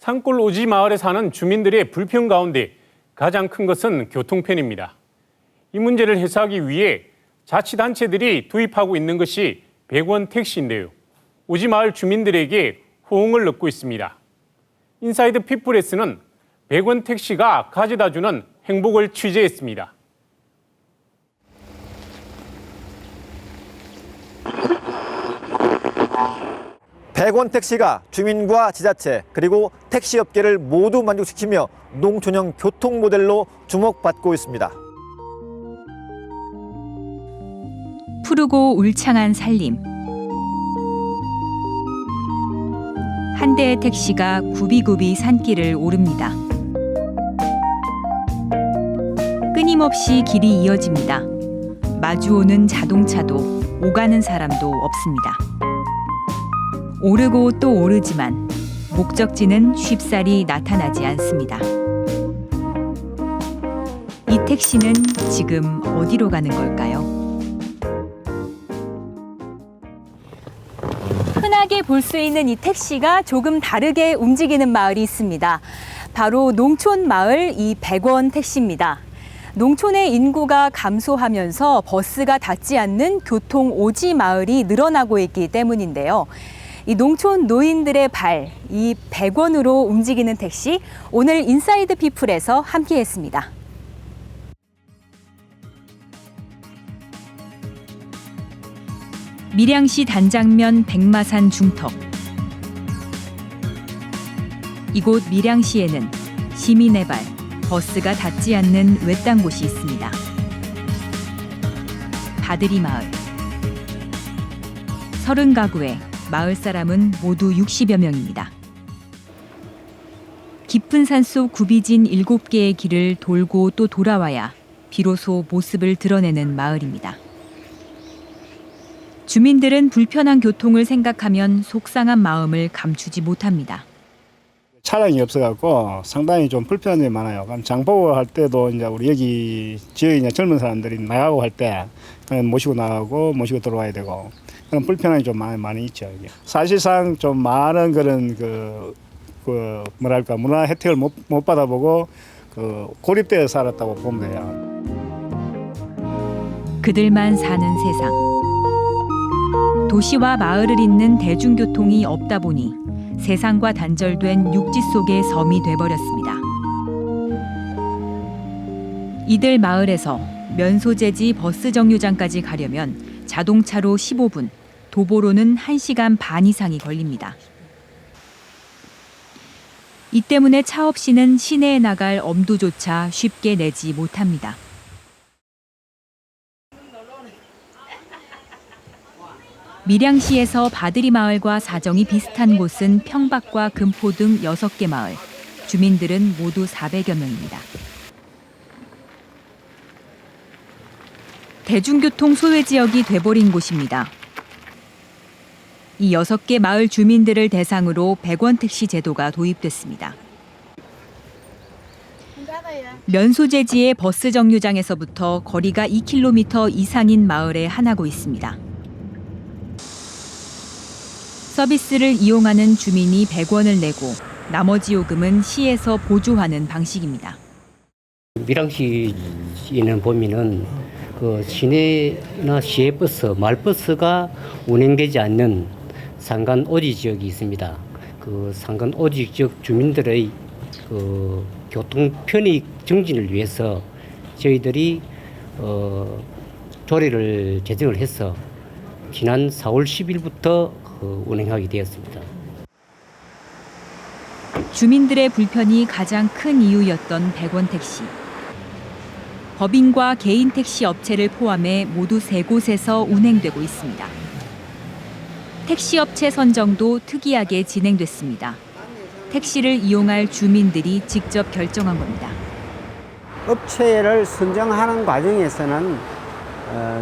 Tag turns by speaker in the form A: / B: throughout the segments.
A: 산골 오지 마을에 사는 주민들의 불평 가운데 가장 큰 것은 교통편입니다. 이 문제를 해소하기 위해 자치단체들이 도입하고 있는 것이 100원 택시인데요. 오지 마을 주민들에게 호응을 얻고 있습니다. 인사이드 피플에서는 100원 택시가 가져다주는 행복을 취재했습니다.
B: 백원 택시가 주민과 지자체 그리고 택시업계를 모두 만족시키며 농촌형 교통 모델로 주목받고 있습니다.
C: 푸르고 울창한 산림. 한 대의 택시가 굽이굽이 산길을 오릅니다. 끊임없이 길이 이어집니다. 마주오는 자동차도 오가는 사람도 없습니다. 오르고 또 오르지만 목적지는 쉽사리 나타나지 않습니다. 이 택시는 지금 어디로 가는 걸까요?
D: 흔하게 볼 수 있는 이 택시가 조금 다르게 움직이는 마을이 있습니다. 바로 농촌 마을 이 100원 택시입니다. 농촌의 인구가 감소하면서 버스가 닿지 않는 교통 오지 마을이 늘어나고 있기 때문인데요. 이 농촌 노인들의 발, 이 100원으로 움직이는 택시, 오늘 인사이드 피플에서 함께했습니다.
C: 밀양시 단장면 백마산 중턱. 이곳 밀양시에는 시민의 발, 버스가 닿지 않는 외딴 곳이 있습니다. 바드리 마을. 30가구에 마을 사람은 모두 60여 명입니다. 깊은 산속 굽이진 7개의 길을 돌고 또 돌아와야 비로소 모습을 드러내는 마을입니다. 주민들은 불편한 교통을 생각하면 속상한 마음을 감추지 못합니다.
E: 차량이 없어갖고 상당히 좀 불편한 점이 많아요. 그럼 장보고 할 때도 이제 우리 여기 지역에 이제 젊은 사람들이 나가고 할 때 모시고 나가고 모시고 들어와야 되고 그런 불편함이 좀 많이 있죠. 이게. 사실상 좀 많은 그런 뭐랄까 문화 혜택을 못 받아보고 고립되어 살았다고 보면 돼요.
C: 그들만 사는 세상. 도시와 마을을 잇는 대중교통이 없다 보니 세상과 단절된 육지 속의 섬이 돼버렸습니다. 이들 마을에서 면소재지 버스 정류장까지 가려면 자동차로 15분, 도보로는 1시간 반 이상이 걸립니다. 이 때문에 차 없이는 시내에 나갈 엄두조차 쉽게 내지 못합니다. 밀양시에서 바드리 마을과 사정이 비슷한 곳은 평박과 금포 등 6개 마을. 주민들은 모두 400여 명입니다. 대중교통 소외 지역이 돼버린 곳입니다. 이 6개 마을 주민들을 대상으로 100원 택시 제도가 도입됐습니다. 면소재지의 버스 정류장에서부터 거리가 2km 이상인 마을에 하나고 있습니다. 서비스를 이용하는 주민이 100원을 내고 나머지 요금은 시에서 보조하는 방식입니다.
F: 밀양시에는 보면은 시내나 시외버스, 마을버스가 운행되지 않는 산간 오지 지역이 있습니다. 산간 오지 지역 주민들의 교통 편의 증진을 위해서 저희들이 조례를 제정을 해서 지난 4월 10일부터 운행하게 되었습니다.
C: 주민들의 불편이 가장 큰 이유였던 100원 택시. 법인과 개인 택시 업체를 포함해 모두 3곳에서 운행되고 있습니다. 택시 업체 선정도 특이하게 진행됐습니다. 택시를 이용할 주민들이 직접 결정한 겁니다.
G: 업체를 선정하는 과정에서는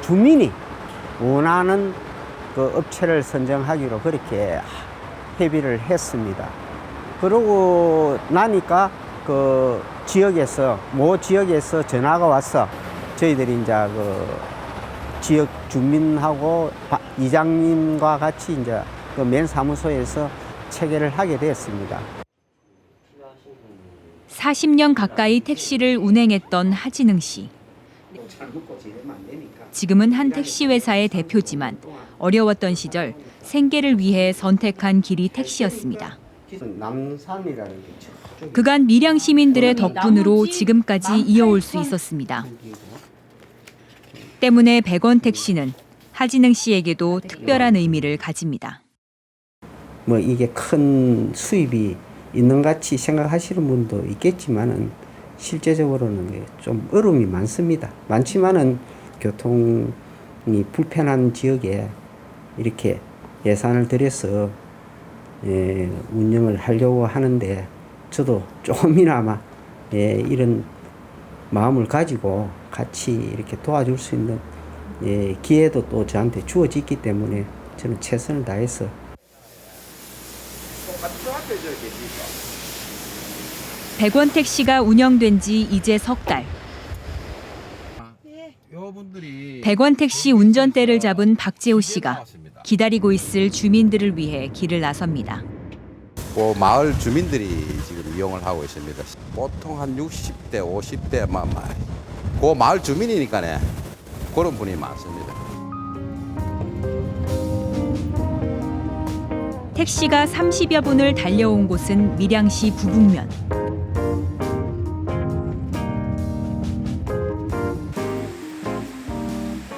G: 주민이 원하는 그 업체를 선정하기로 그렇게 협의를 했습니다. 그러고 나니까 모 지역에서 전화가 와서 저희들이 이제 지역 주민하고 이장님과 같이 이제 맨 사무소에서 체결을 하게 되었습니다.
C: 40년 가까이 택시를 운행했던 하진흥 씨. 지금은 한 택시 회사의 대표지만 어려웠던 시절 생계를 위해 선택한 길이 택시였습니다.
G: 남산이라는 게 있죠.
C: 그간 밀양 시민들의 덕분으로 지금까지 이어올 수 있었습니다. 때문에 100원 택시는 하진흥 씨에게도 특별한 의미를 가집니다.
G: 뭐 이게 큰 수입이 있는 같이 생각하시는 분도 있겠지만은 실제적으로는 좀 어려움이 많습니다. 많지만은 교통이 불편한 지역에 이렇게 예산을 들여서 운영을 하려고 하는데 저도 조금이나마 이런 마음을 가지고 같이 이렇게 도와줄 수 있는 기회도 또 저한테 주어졌기 때문에 저는 최선을 다해서
C: 100원 택시가 운영된 지 이제 석 달. 100원 택시 운전대를 잡은 박재호 씨가 기다리고 있을 주민들을 위해 길을 나섭니다.
H: 그 마을 주민들이 지금 이용을 하고 있습니다. 보통 한 60대, 50대, 그 마을 주민이니까네 그런 분이 많습니다.
C: 택시가 30여 분을 달려온 곳은 밀양시 부북면.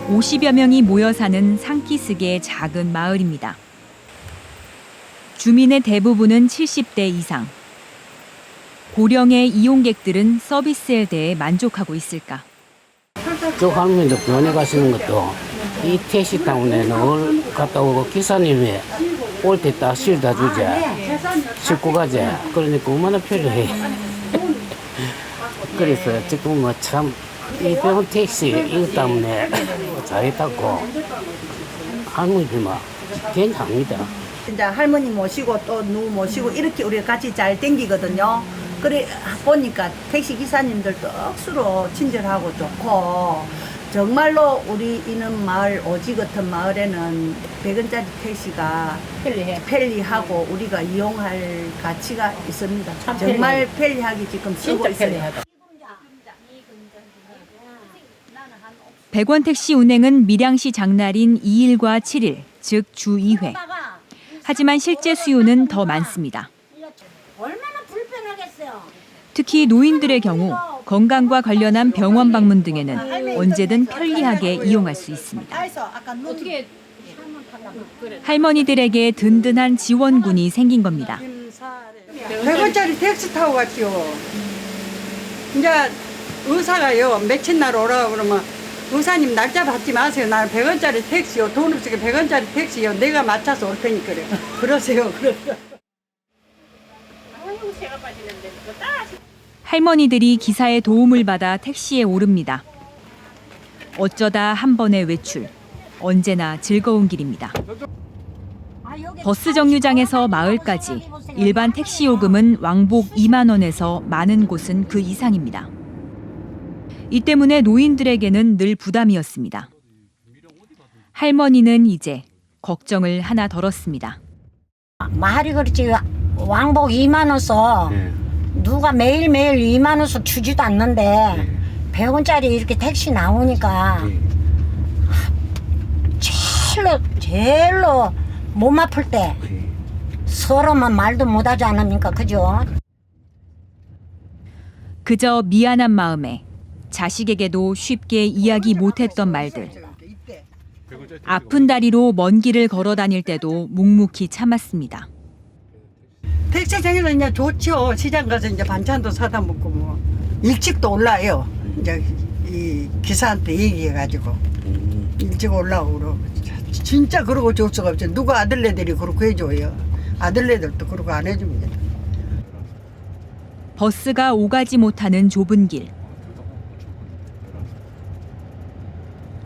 C: (50여) 명이 모여 사는 상키스계의 작은 마을입니다. 주민의 대부분은 70대 이상. 고령의 이용객들은 서비스에 대해 만족하고 있을까?
F: 저 할머니도 병원에 가시는 것도 이 택시타운에 늘 갔다 오고 기사님이 올 때 딱 실다 주지. 싣고 가지. 그러니까 얼마나 편리해. 그래서 지금 뭐 참 이 병원 택시 이것 때문에 잘했다고 할머니들만 괜찮습니다.
I: 이제 할머니 모시고 또 누구 모시고 이렇게 우리가 같이 잘 댕기거든요. 그래 보니까 택시 기사님들도 억수로 친절하고 좋고 정말로 우리 이는 마을 오지 같은 마을에는 100원짜리 택시가 편리하고 우리가 이용할 가치가 있습니다. 정말 편리하게 지금 쓰고 있어요.
C: 100원 택시 운행은 밀양시 장날인 2일과 7일, 즉 주 2회. 하지만 실제 수요는 더 많습니다.
J: 얼마나 불편하겠어요.
C: 특히 노인들의 경우 건강과 관련한 병원 방문 등에는 언제든 편리하게 이용할 수 있습니다. 할머니들에게 든든한 지원군이 생긴 겁니다.
K: 100원짜리 택시 타고 갔죠. 이제 의사가요 며칠 날 오라고 그러면 의사님 날짜 받지 마세요. 나 100원짜리 택시요. 돈 없으니까 100원짜리 택시요. 내가 맞춰서 올 테니까 그래요. 그러세요.
C: 할머니들이 기사의 도움을 받아 택시에 오릅니다. 어쩌다 한 번의 외출, 언제나 즐거운 길입니다. 버스 정류장에서 마을까지 일반 택시 요금은 왕복 2만 원에서 많은 곳은 그 이상입니다. 이 때문에 노인들에게는 늘 부담이었습니다. 할머니는 이제 걱정을 하나 덜었습니다.
J: 말이 그렇지 왕복 2만 원 써. 누가 매일매일 2만 원 써 주지도 않는데 100원짜리 이렇게 택시 나오니까 제일로 몸 아플 때 서로만 말도 못하지 않습니까? 그죠?
C: 그저 미안한 마음에 자식에게도 쉽게 이야기 못했던 말들. 아픈 다리로 먼 길을 걸어 다닐 때도 묵묵히 참았습니다.
K: 택시 생겨서 이제 좋죠. 시장 가서 이제 반찬도 사다 먹고 뭐 일찍도 올라요. 이제 이 기사한테 얘기해가지고 일찍 올라오고 그러고. 진짜 그러고 줄 수가 없죠. 누가 아들네들이 그렇게 해줘요. 아들네들도 그러고 안 해줍니다.
C: 버스가 오가지 못하는 좁은 길.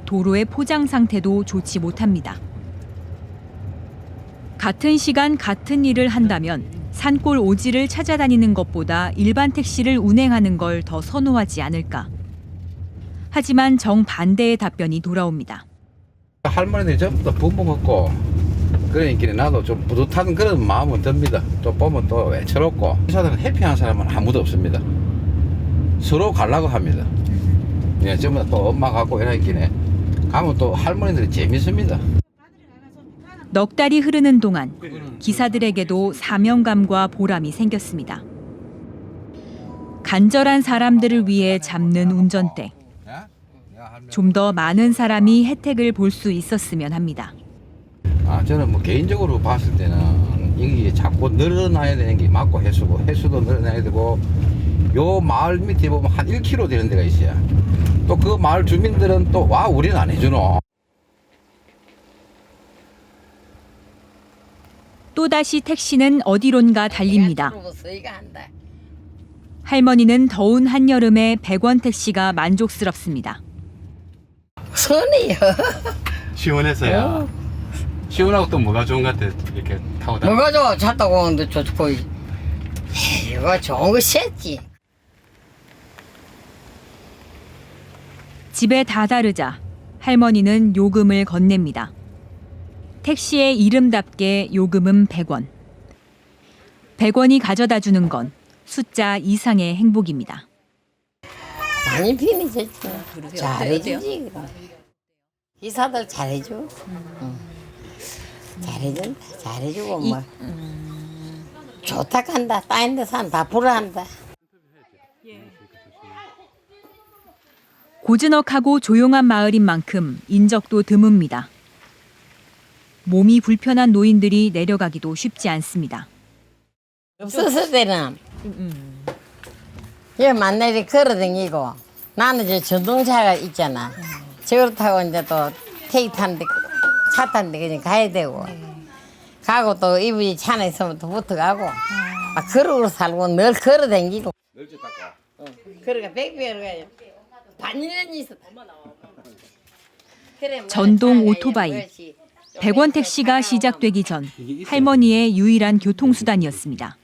C: 도로의 포장 상태도 좋지 못합니다. 같은 시간 같은 일을 한다면 산골 오지를 찾아다니는 것보다 일반 택시를 운행하는 걸 더 선호하지 않을까. 하지만 정반대의 답변이 돌아옵니다.
H: 할머니들이 전부 다 부모 같고 그러니까 나도 좀 뿌듯한 그런 마음은 듭니다. 또 보면 또 외롭고 이 사람은 해피한 사람은 아무도 없습니다. 서로 가려고 합니다. 예, 전부 다 또 엄마 갖고 이러기네. 가면 또 할머니들이 재밌습니다.
C: 넉 달이 흐르는 동안 기사들에게도 사명감과 보람이 생겼습니다. 간절한 사람들을 위해 잡는 운전대. 좀 더 많은 사람이 혜택을 볼 수 있었으면 합니다.
H: 저는 뭐 개인적으로 봤을 때는 이게 자꾸 늘어나야 되는 게 맞고 해수도 늘어나야 되고 요 마을 밑에 보면 한 1km 되는 데가 있어요. 또 그 마을 주민들은 또 와 우리는 안 해주노.
C: 또다시 택시는 어디론가 달립니다. 할머니는 더운 한여름에 100원 택시가 만족스럽습니다.
J: 선이요.
L: 시원해서요. 시원하고 또 뭐가 좋은 것 같아 이렇게 타고 다니는.
J: 뭐가 좋아? 차 타고 오는데 좋고. 이거 좋은 거 셌지.
C: 집에 다다르자 할머니는 요금을 건넵니다. 택시의 이름답게 요금은 100원. 100원이 가져다 주는 건 숫자 이상의 행복입니다.
J: 많이 편해졌지. 잘해주지. 기사들 잘해줘. 잘해주고 뭐. 좋다 한다. 다른 데서 다 불어한다.
C: 고즈넉하고 조용한 마을인 만큼 인적도 드뭅니다. 몸이 불편한 노인들이 내려가기도 쉽지 않습니다.
J: 없었을 때는 여기 만나리 걸어다니고 나는 저 전동차가 있잖아. 저걸 타고 이제 또 택시 탄데 차 탄데 그냥 가야 되고 가고 또 이분이 차 안에 있으면 또 붙어가고 막 걸어서 살고 늘 걸어다니고 그러니까 백배로 가요. 반년이 있어.
C: 전동 오토바이. 100원 택시가 시작되기 전 할머니의 유일한 교통수단이었습니다.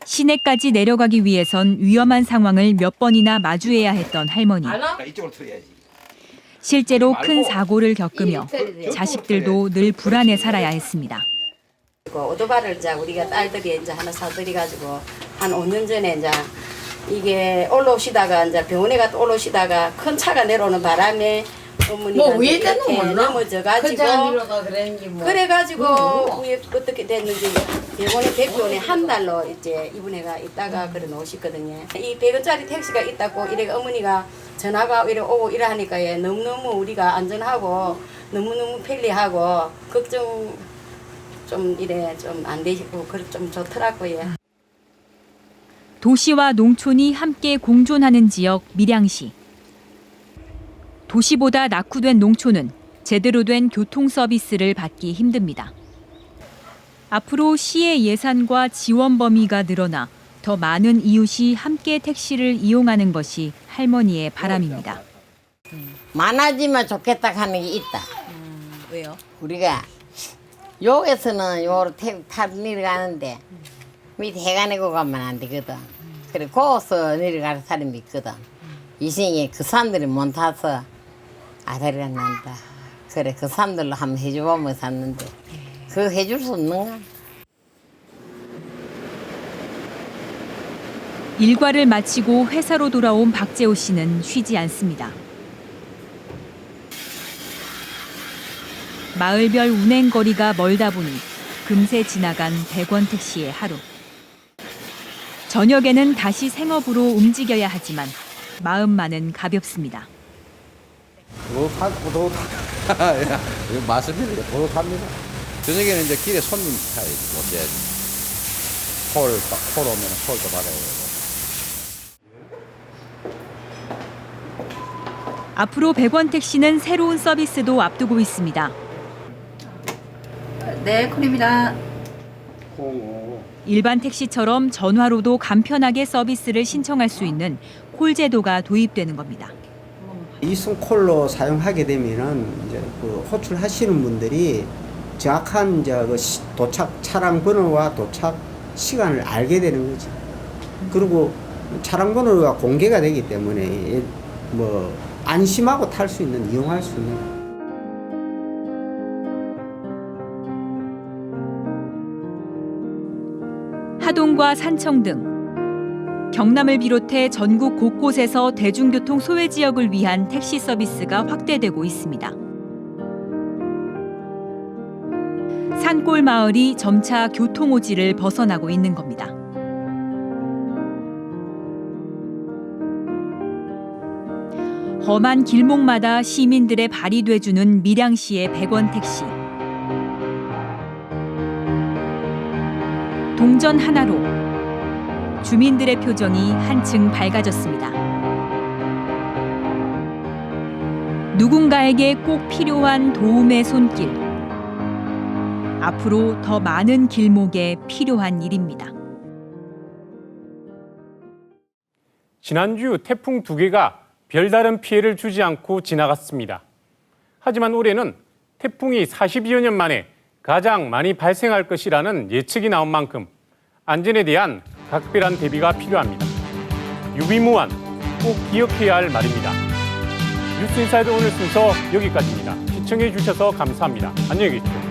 C: 시내까지 내려가기 위해선 위험한 상황을 몇 번이나 마주해야 했던 할머니. 실제로 큰 사고를 겪으며 자식들도 늘 불안해 살아야 했습니다.
M: 오토바이를 이제 우리가 딸들이 이제 하나 사들여가지고 한 5년 전에 이제 이게 올라오시다가 이제 병원에 갔다 올라오시다가 큰 차가 내려오는 바람에 어머니가
J: 뭐 위에 되는
M: 이렇게 넘어져가지고 그래가지고 위에 어떻게 됐는지 병원에 백병원에 한 달로 이제 이분애가 있다가 그래 놓으셨거든요. 이 100원짜리 택시가 있다고 이래 어머니가 전화가 이래 오고 이래 하니까 너무너무 우리가 안전하고 너무너무 편리하고 걱정 좀 이래 좀 안 되시고 그래 좀 좋더라고요.
C: 도시와 농촌이 함께 공존하는 지역 밀양시. 도시보다 낙후된 농촌은 제대로 된 교통 서비스를 받기 힘듭니다. 앞으로 시의 예산과 지원 범위가 늘어나 더 많은 이웃이 함께 택시를 이용하는 것이 할머니의 바람입니다.
J: 많아지면 좋겠다 하는 게 있다.
D: 왜요?
J: 우리가 여기서는 요로 타고 내려가는데 밑에 해가 내고 가면 안 되거든. 그래 거기서 내려가는 사람이 있거든. 이생에 그 사람들이 못 타서 아다리가 난다. 그래 그 사람들로 한번 해줘보면 샀는데 그거 해줄 수 없는가?
C: 일과를 마치고 회사로 돌아온 박재호 씨는 쉬지 않습니다. 마을별 운행거리가 멀다 보니 금세 지나간 100원 택시의 하루. 저녁에는 다시 생업으로 움직여야 하지만 마음만은 가볍습니다.
H: 맞습니다. 도둑합니다. 저녁에는 이제 길에 손님 타야지. 못해야지. 콜 오면 콜도 받아야 되고.
C: 앞으로 100원 택시는 새로운 서비스도 앞두고 있습니다.
M: 네, 콜입니다.
C: 일반 택시처럼 전화로도 간편하게 서비스를 신청할 수 있는 콜 제도가 도입되는 겁니다.
G: 이승콜로 사용하게 되면은 이제 그 호출하시는 분들이 정확한 이제 그 도착 차량 번호와 도착 시간을 알게 되는 거죠. 그리고 차량 번호가 공개가 되기 때문에 뭐 안심하고 탈 수 있는 이용할 수 있는.
C: 하동과 산청 등 경남을 비롯해 전국 곳곳에서 대중교통 소외 지역을 위한 택시 서비스가 확대되고 있습니다. 산골 마을이 점차 교통오지를 벗어나고 있는 겁니다. 험한 길목마다 시민들의 발이 돼주는 밀양시의 100원 택시. 동전 하나로 주민들의 표정이 한층 밝아졌습니다. 누군가에게 꼭 필요한 도움의 손길. 앞으로 더 많은 길목에 필요한 일입니다.
A: 지난주 태풍 2개가 별다른 피해를 주지 않고 지나갔습니다. 하지만 올해는 태풍이 40여 년 만에 가장 많이 발생할 것이라는 예측이 나온 만큼 안전에 대한 각별한 대비가 필요합니다. 유비무환, 꼭 기억해야 할 말입니다. 뉴스인사이드 오늘 순서 여기까지입니다. 시청해 주셔서 감사합니다. 안녕히 계십시오.